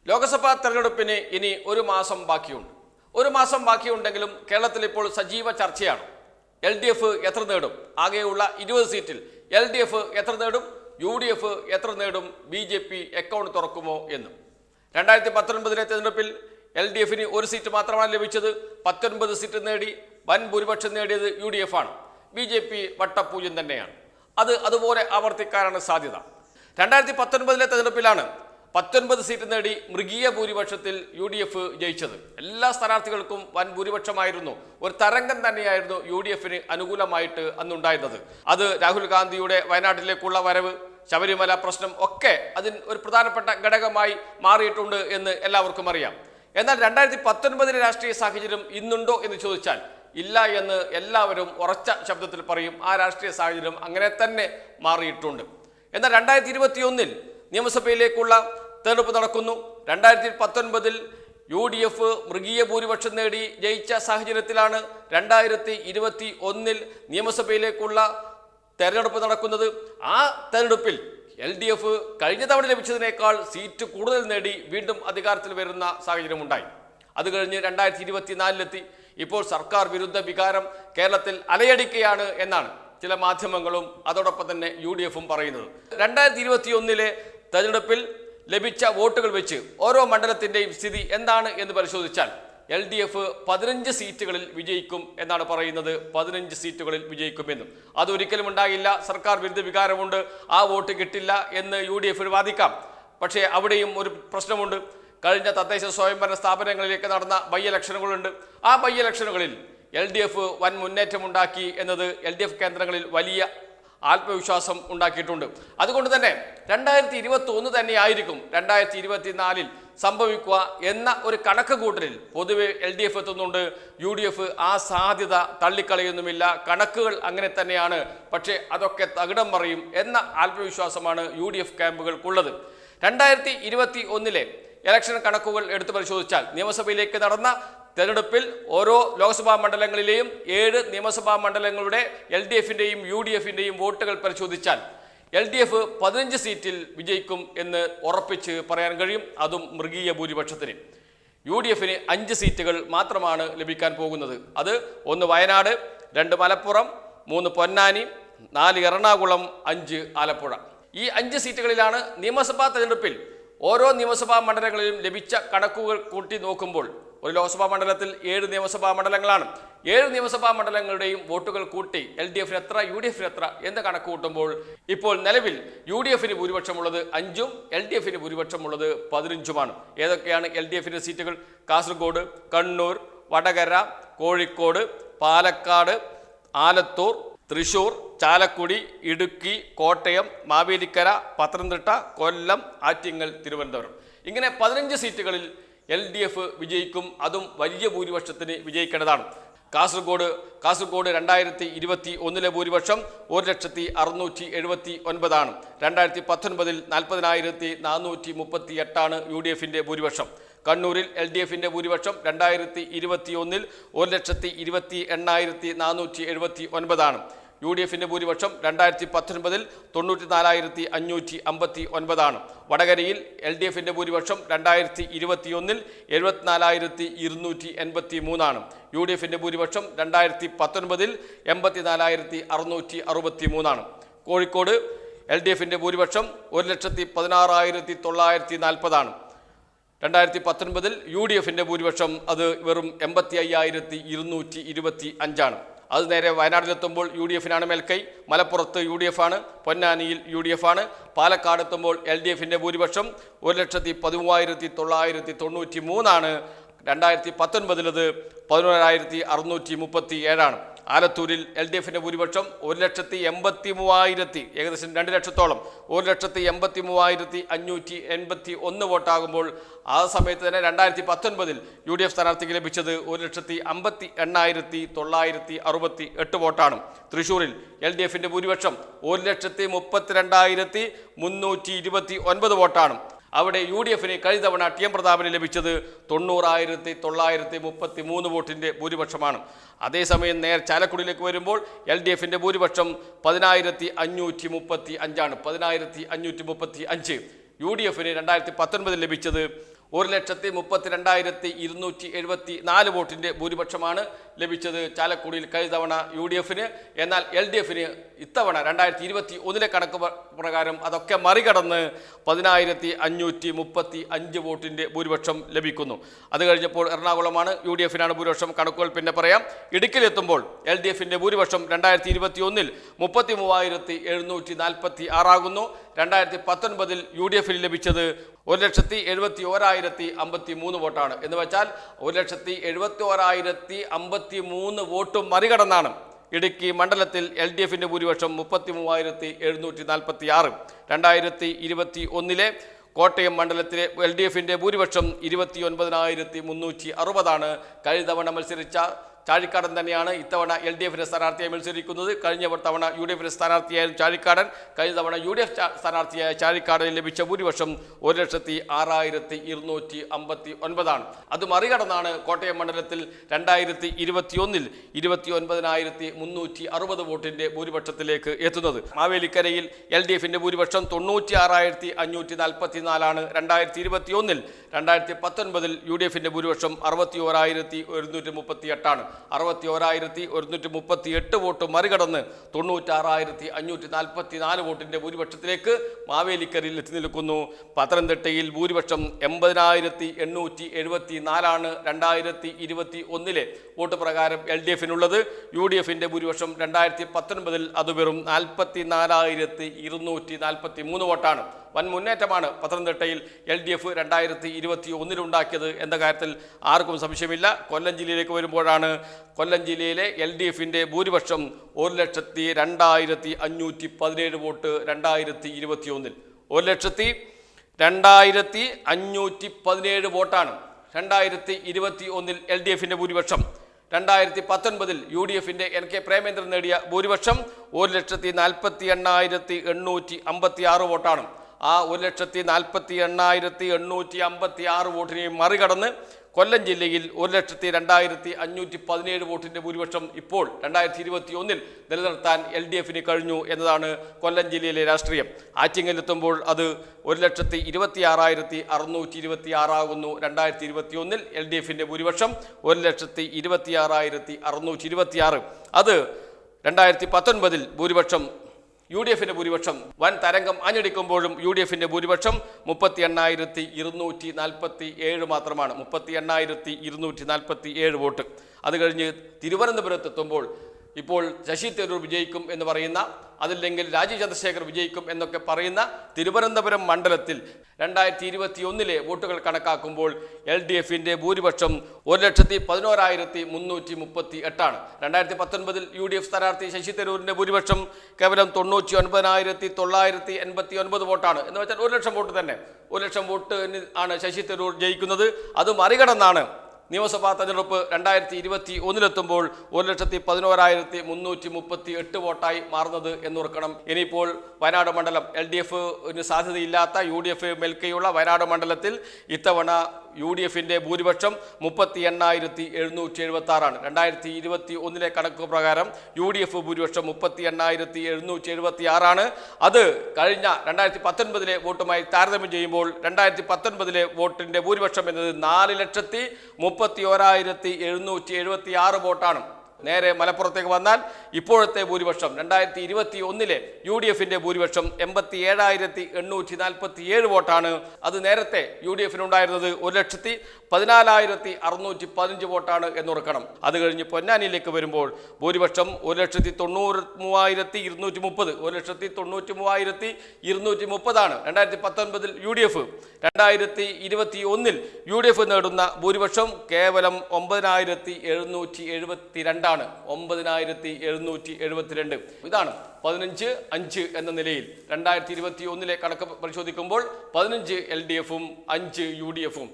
ലോക്സഭാ തെരഞ്ഞെടുപ്പിന് ഇനി ഒരു മാസം ബാക്കിയുണ്ട്. ഒരു മാസം ബാക്കിയുണ്ടെങ്കിലും കേരളത്തിൽ ഇപ്പോൾ സജീവ ചർച്ചയാണ്. LDF എത്ര നേടും? ആകെയുള്ള 20 സീറ്റിൽ LDF എത്ര നേടും? UDF എത്ര നേടും? BJP അക്കൗണ്ട് തുറക്കുമോ എന്നും. 2019 തെരഞ്ഞെടുപ്പിൽ LDFന് ഒരു സീറ്റ് മാത്രമാണ് ലഭിച്ചത്. 19 സീറ്റ് നേടി വൻ ഭൂരിപക്ഷം നേടിയത് UDF ആണ്. BJP വട്ടപ്പൂജ്യം തന്നെയാണ്. അതുപോലെ ആവർത്തിക്കാനാണ് സാധ്യത. 2019 തെരഞ്ഞെടുപ്പിലാണ് 19 സീറ്റ് നേടി മൃഗീയ ഭൂരിപക്ഷത്തിൽ UDF ജയിച്ചത്. എല്ലാ സ്ഥാനാർത്ഥികൾക്കും വൻ ഭൂരിപക്ഷമായിരുന്നു. ഒരു തരംഗം തന്നെയായിരുന്നു UDFന് അനുകൂലമായിട്ട് അന്നുണ്ടായിരുന്നത്. അത് രാഹുൽ ഗാന്ധിയുടെ വയനാട്ടിലേക്കുള്ള വരവ്, ശബരിമല പ്രശ്നം ഒക്കെ അതിന് ഒരു പ്രധാനപ്പെട്ട ഘടകമായി മാറിയിട്ടുണ്ട് എന്ന് എല്ലാവർക്കും അറിയാം. എന്നാൽ 2019 രാഷ്ട്രീയ സാഹചര്യം ഇന്നുണ്ടോ എന്ന് ചോദിച്ചാൽ ഇല്ല എന്ന് എല്ലാവരും ഉറച്ച ശബ്ദത്തിൽ പറയും. ആ രാഷ്ട്രീയ സാഹചര്യം അങ്ങനെ തന്നെ മാറിയിട്ടുണ്ട്. എന്നാൽ 2021 നിയമസഭയിലേക്കുള്ള തെരഞ്ഞെടുപ്പ് നടക്കുന്നു. 2019 UDF മൃഗീയ ഭൂരിപക്ഷം നേടി ജയിച്ച സാഹചര്യത്തിലാണ് 2021 നിയമസഭയിലേക്കുള്ള തെരഞ്ഞെടുപ്പ് നടക്കുന്നത്. ആ തെരഞ്ഞെടുപ്പിൽ LDF കഴിഞ്ഞ തവണ ലഭിച്ചതിനേക്കാൾ സീറ്റ് കൂടുതൽ നേടി വീണ്ടും അധികാരത്തിൽ വരുന്ന സാഹചര്യമുണ്ടായി. അത് കഴിഞ്ഞ് 2024 ഇപ്പോൾ സർക്കാർ വിരുദ്ധ വികാരം കേരളത്തിൽ അലയടിക്കുകയാണ് എന്നാണ് ചില മാധ്യമങ്ങളും അതോടൊപ്പം തന്നെ UDFും പറയുന്നത്. 2021 തെരഞ്ഞെടുപ്പിൽ ലഭിച്ച വോട്ടുകൾ വെച്ച് ഓരോ മണ്ഡലത്തിൻ്റെയും സ്ഥിതി എന്താണ് എന്ന് പരിശോധിച്ചാൽ LDF 15 സീറ്റുകളിൽ വിജയിക്കും എന്നാണ് പറയുന്നത്. 15 സീറ്റുകളിൽ വിജയിക്കുമെന്നും അതൊരിക്കലും ഉണ്ടാകില്ല, സർക്കാർ വിരുദ്ധ വികാരമുണ്ട്, ആ വോട്ട് കിട്ടില്ല എന്ന് UDFന് വാദിക്കാം. പക്ഷേ അവിടെയും ഒരു പ്രശ്നമുണ്ട്. കഴിഞ്ഞ തദ്ദേശ സ്വയംഭരണ സ്ഥാപനങ്ങളിലേക്ക് നടന്ന ബൈ ഇലക്ഷനുകളുണ്ട്. ആ ബൈ ഇലക്ഷനുകളിൽ LDF വൻ മുന്നേറ്റമുണ്ടാക്കി എന്നത് LDF കേന്ദ്രങ്ങളിൽ വലിയ ആത്മവിശ്വാസം ഉണ്ടാക്കിയിട്ടുണ്ട്. അതുകൊണ്ട് തന്നെ 2021 തന്നെയായിരിക്കും 2024 സംഭവിക്കുക എന്ന ഒരു കണക്ക് കൂട്ടലിൽ പൊതുവെ LDF എത്തുന്നുണ്ട്. UDF ആ സാധ്യത തള്ളിക്കളയുന്നുമില്ല. കണക്കുകൾ അങ്ങനെ തന്നെയാണ്. പക്ഷേ അതൊക്കെ തകിടം മറിയും എന്ന ആത്മവിശ്വാസമാണ് UDF ക്യാമ്പുകൾക്കുള്ളത്. 2021 ഇലക്ഷൻ കണക്കുകൾ എടുത്തു പരിശോധിച്ചാൽ നിയമസഭയിലേക്ക് നടന്ന തെരഞ്ഞെടുപ്പിൽ ഓരോ ലോക്സഭാ മണ്ഡലങ്ങളിലെയും 7 നിയമസഭാ മണ്ഡലങ്ങളുടെ LDFന്റെയും UDFന്റെയും വോട്ടുകൾ പരിശോധിച്ചാൽ LDF 15 സീറ്റിൽ വിജയിക്കും എന്ന് ഉറപ്പിച്ച് പറയാൻ കഴിയും. അതും മൃഗീയ ഭൂരിപക്ഷത്തിന്. UDFന് 5 സീറ്റുകൾ മാത്രമാണ് ലഭിക്കാൻ പോകുന്നത്. അത് 1 വയനാട്, 2 മലപ്പുറം, 3 പൊന്നാനി, 4 എറണാകുളം, 5 ആലപ്പുഴ. ഈ 5 സീറ്റുകളിലാണ് നിയമസഭാ തെരഞ്ഞെടുപ്പിൽ ഓരോ നിയമസഭാ മണ്ഡലങ്ങളിലും ലഭിച്ച കണക്കുകൾ കൂട്ടി നോക്കുമ്പോൾ ഒരു ലോക്സഭാ മണ്ഡലത്തിൽ 7 നിയമസഭാ മണ്ഡലങ്ങളാണ്. 7 നിയമസഭാ മണ്ഡലങ്ങളുടെയും വോട്ടുകൾ കൂട്ടി LDFന് എത്ര UDFന് എത്ര എന്ന് കണക്ക് കൂട്ടുമ്പോൾ ഇപ്പോൾ നിലവിൽ UDFന് ഭൂരിപക്ഷമുള്ളത് 5ഉം LDFന് ഭൂരിപക്ഷമുള്ളത് 15ഉമാണ്. ഏതൊക്കെയാണ് LDFന്റെ സീറ്റുകൾ? കാസർഗോഡ്, കണ്ണൂർ, വടകര, കോഴിക്കോട്, പാലക്കാട്, ആലത്തൂർ, തൃശൂർ, ചാലക്കുടി, ഇടുക്കി, കോട്ടയം, മാവേലിക്കര, പത്തനംതിട്ട, കൊല്ലം, ആറ്റിങ്ങൽ, തിരുവനന്തപുരം. ഇങ്ങനെ 15 സീറ്റുകളിൽ LDF വിജയിക്കും. അതും വലിയ ഭൂരിപക്ഷത്തിന് വിജയിക്കേണ്ടതാണ്. കാസർഗോഡ് 2021 ഭൂരിപക്ഷം 1,679,000. 2019 40,438 UDFന്റെ ഭൂരിപക്ഷം. കണ്ണൂരിൽ LDFന്റെ ഭൂരിപക്ഷം 2021 1,28,479. UDFന്റെ ഭൂരിപക്ഷം 2019 94,559. വടകരയിൽ LDFന്റെ ഭൂരിപക്ഷം 2021 74,283. UDFന്റെ ഭൂരിപക്ഷം 2019 84,663. കോഴിക്കോട് LDFന്റെ ഭൂരിപക്ഷം 1,16,940. 2019 UDFന്റെ ഭൂരിപക്ഷം അത് വെറും 85,225. അത് നേരെ വയനാട്ടിലെത്തുമ്പോൾ UDFനാണ് മേൽക്കൈ. മലപ്പുറത്ത് UDF ആണ്, പൊന്നാനിയിൽ UDF ആണ്. പാലക്കാട് എത്തുമ്പോൾ LDFന്റെ ഭൂരിപക്ഷം 1,13,993. 2019 അത് 11,637. ആലത്തൂരിൽ LDFന്റെ ഭൂരിപക്ഷം 1,83,000, ഏകദേശം 2 ലക്ഷത്തോളം, 1,83,581 വോട്ടാകുമ്പോൾ ആ സമയത്ത് തന്നെ 2019 UDF സ്ഥാനാർത്ഥിക്ക് ലഭിച്ചത് 1,58,968 വോട്ടാണ്. തൃശ്ശൂരിൽ LDFന്റെ ഭൂരിപക്ഷം 1,32,329 വോട്ടാണ്. അവിടെ UDFന് കഴിഞ്ഞ തവണ TM പ്രതാപന് ലഭിച്ചത് 90,933 വോട്ടിൻ്റെ ഭൂരിപക്ഷമാണ്. അതേസമയം ചാലക്കുടിയിലേക്ക് വരുമ്പോൾ LDFന്റെ ഭൂരിപക്ഷം 10,535 ആണ്. 10,535. UDFന് 2019 ലഭിച്ചത് 1,32,274 വോട്ടിൻ്റെ ഭൂരിപക്ഷമാണ് ലഭിച്ചത് ചാലക്കുടിയിൽ കഴിഞ്ഞ തവണ UDF-ന്. എന്നാൽ LDF-ന് ഇത്തവണ 2021 കണക്ക് പ്രകാരം അതൊക്കെ മറികടന്ന് 10,535 വോട്ടിൻ്റെ ഭൂരിപക്ഷം ലഭിക്കുന്നു. അത് കഴിഞ്ഞപ്പോൾ എറണാകുളമാണ്, UDF-നാണ് ഭൂരിപക്ഷം. കണക്കുകൾ പിന്നെ പറയാം. ഇടുക്കിയിലെത്തുമ്പോൾ LDF-ന്റെ ഭൂരിപക്ഷം 2021 33,746 ആകുന്നു. 2019 UDF-ന് ലഭിച്ചത് 1,71,053 വോട്ടാണ്. എന്ന് വെച്ചാൽ 1,71,053 വോട്ടും മറികടന്നാണ് ഇടുക്കി മണ്ഡലത്തിൽ LDF-ന്റെ ഭൂരിപക്ഷം 33,746. 2021 കോട്ടയം മണ്ഡലത്തിലെ LDF-ന്റെ ഭൂരിപക്ഷം 29,360. കഴിഞ്ഞ തവണ മത്സരിച്ച ചാഴിക്കാടൻ തന്നെയാണ് ഇത്തവണ LDF-ന്റെ സ്ഥാനാർത്ഥിയായി മത്സരിക്കുന്നത്. കഴിഞ്ഞ തവണ UDF-ന്റെ സ്ഥാനാർത്ഥിയായിരുന്നു ചാഴിക്കാടൻ. കഴിഞ്ഞ തവണ UDF സ്ഥാനാർത്ഥിയായ ചാഴിക്കാടന് ലഭിച്ച ഭൂരിപക്ഷം 1,06,259. അത് മറികടന്നാണ് കോട്ടയം മണ്ഡലത്തിൽ 2021 29,360 വോട്ടിന്റെ ഭൂരിപക്ഷത്തിലേക്ക് എത്തുന്നത്. മാവേലിക്കരയിൽ LDF-ന്റെ ഭൂരിപക്ഷം 96,544 2021. 2019 UDF-ന്റെ ഭൂരിപക്ഷം 61,138. 61,138 വോട്ട് മറികടന്ന് 96,544 വോട്ടിന്റെ ഭൂരിപക്ഷത്തിലേക്ക് മാവേലിക്കരയിൽ എത്തി നിൽക്കുന്നു. പത്തനംതിട്ടയിൽ ഭൂരിപക്ഷം 80,874 2021 വോട്ട് പ്രകാരം LDF-നുള്ളത്. UDF-ന്റെ ഭൂരിപക്ഷം 2019 അത് വെറും 44,243 വോട്ടാണ്. വൻ മുന്നേറ്റമാണ് പത്തനംതിട്ടയിൽ LDF 2021 ഉണ്ടാക്കിയത് എന്ന കാര്യത്തിൽ ആർക്കും സംശയമില്ല. കൊല്ലം ജില്ലയിലേക്ക് വരുമ്പോഴാണ് കൊല്ലം ജില്ലയിലെ LDF-ന്റെ ഭൂരിപക്ഷം 1,02,517 വോട്ട് 2021. 1,02,517 വോട്ടാണ് 2021 LDF-ന്റെ ഭൂരിപക്ഷം. 2019 UDF-ന്റെ NK പ്രേമേന്ദ്രൻ നേടിയ ഭൂരിപക്ഷം 1,48,856 വോട്ടാണ്. ആ 1,48,856 വോട്ടിനെയും മറികടന്ന് കൊല്ലം ജില്ലയിൽ 1,02,517 വോട്ടിൻ്റെ ഭൂരിപക്ഷം ഇപ്പോൾ 2021 നിലനിർത്താൻ LDF-ന് കഴിഞ്ഞു എന്നതാണ് കൊല്ലം ജില്ലയിലെ രാഷ്ട്രീയം. ആറ്റിങ്ങലെത്തുമ്പോൾ അത് 1,26,626 ആകുന്നു. 2021 LDF-ന്റെ ഭൂരിപക്ഷം 1,26,626. അത് 2019 ഭൂരിപക്ഷം UDF-ന്റെ ഭൂരിപക്ഷം വൻ തരംഗം ആഞ്ഞടിക്കുമ്പോഴും UDF-ന്റെ ഭൂരിപക്ഷം 38,247 മാത്രമാണ്. 38,247 വോട്ട്. അത് കഴിഞ്ഞ് തിരുവനന്തപുരത്തെത്തുമ്പോൾ ഇപ്പോൾ ശശി തരൂർ വിജയിക്കും എന്ന് പറയുന്ന, അതില്ലെങ്കിൽ രാജീവ് ചന്ദ്രശേഖർ വിജയിക്കും എന്നൊക്കെ പറയുന്ന തിരുവനന്തപുരം മണ്ഡലത്തിൽ 2021 വോട്ടുകൾ കണക്കാക്കുമ്പോൾ LDF-ന്റെ ഭൂരിപക്ഷം 1,11,338. 2019 UDF സ്ഥാനാർത്ഥി ശശി തരൂരിൻ്റെ ഭൂരിപക്ഷം കേവലം 99,989 വോട്ടാണ്. എന്ന് വെച്ചാൽ 1,00,000 വോട്ട് തന്നെ. 1,00,000 വോട്ടിന് ആണ് ശശി തരൂർ ജയിക്കുന്നത്. അത് മറികടന്നാണ് നിയമസഭാ തെരഞ്ഞെടുപ്പ് 2021 1,11,338 വോട്ടായി മാറുന്നത് എന്നോർക്കണം. ഇനിയിപ്പോൾ വയനാട് മണ്ഡലം LDF-ന് സാധ്യതയില്ലാത്ത UDF മേൽക്കൈയുള്ള വയനാട് മണ്ഡലത്തിൽ ഇത്തവണ UDF-ന്റെ ഭൂരിപക്ഷം 38,776. 2021 കണക്ക് പ്രകാരം UDF ഭൂരിപക്ഷം 38,776. അത് കഴിഞ്ഞ 2019 വോട്ടുമായി താരതമ്യം ചെയ്യുമ്പോൾ 2019 വോട്ടിൻ്റെ ഭൂരിപക്ഷം എന്നത് 4,31,776 വോട്ടാണ്. നേരെ മലപ്പുറത്തേക്ക് വന്നാൽ ഇപ്പോഴത്തെ ഭൂരിപക്ഷം 2021 UDF-ന്റെ ഭൂരിപക്ഷം 87,847 വോട്ടാണ്. അത് നേരത്തെ UDF-നുണ്ടായിരുന്നത് 1,14,615 വോട്ടാണ് എന്നോർക്കണം. അത് കഴിഞ്ഞ് പൊന്നാനിയിലേക്ക് വരുമ്പോൾ ഭൂരിപക്ഷം 1,93,230. 1,93,230 ആണ് 2019 UDF. 2021 UDF നേടുന്ന ഭൂരിപക്ഷം കേവലം 9,772 ആണ്. 9,772. ഇതാണ് 15-5 എന്ന നിലയിൽ 2021 കണക്ക് പരിശോധിക്കുമ്പോൾ 15 LDF-ഉം 5 UDF-ഉം.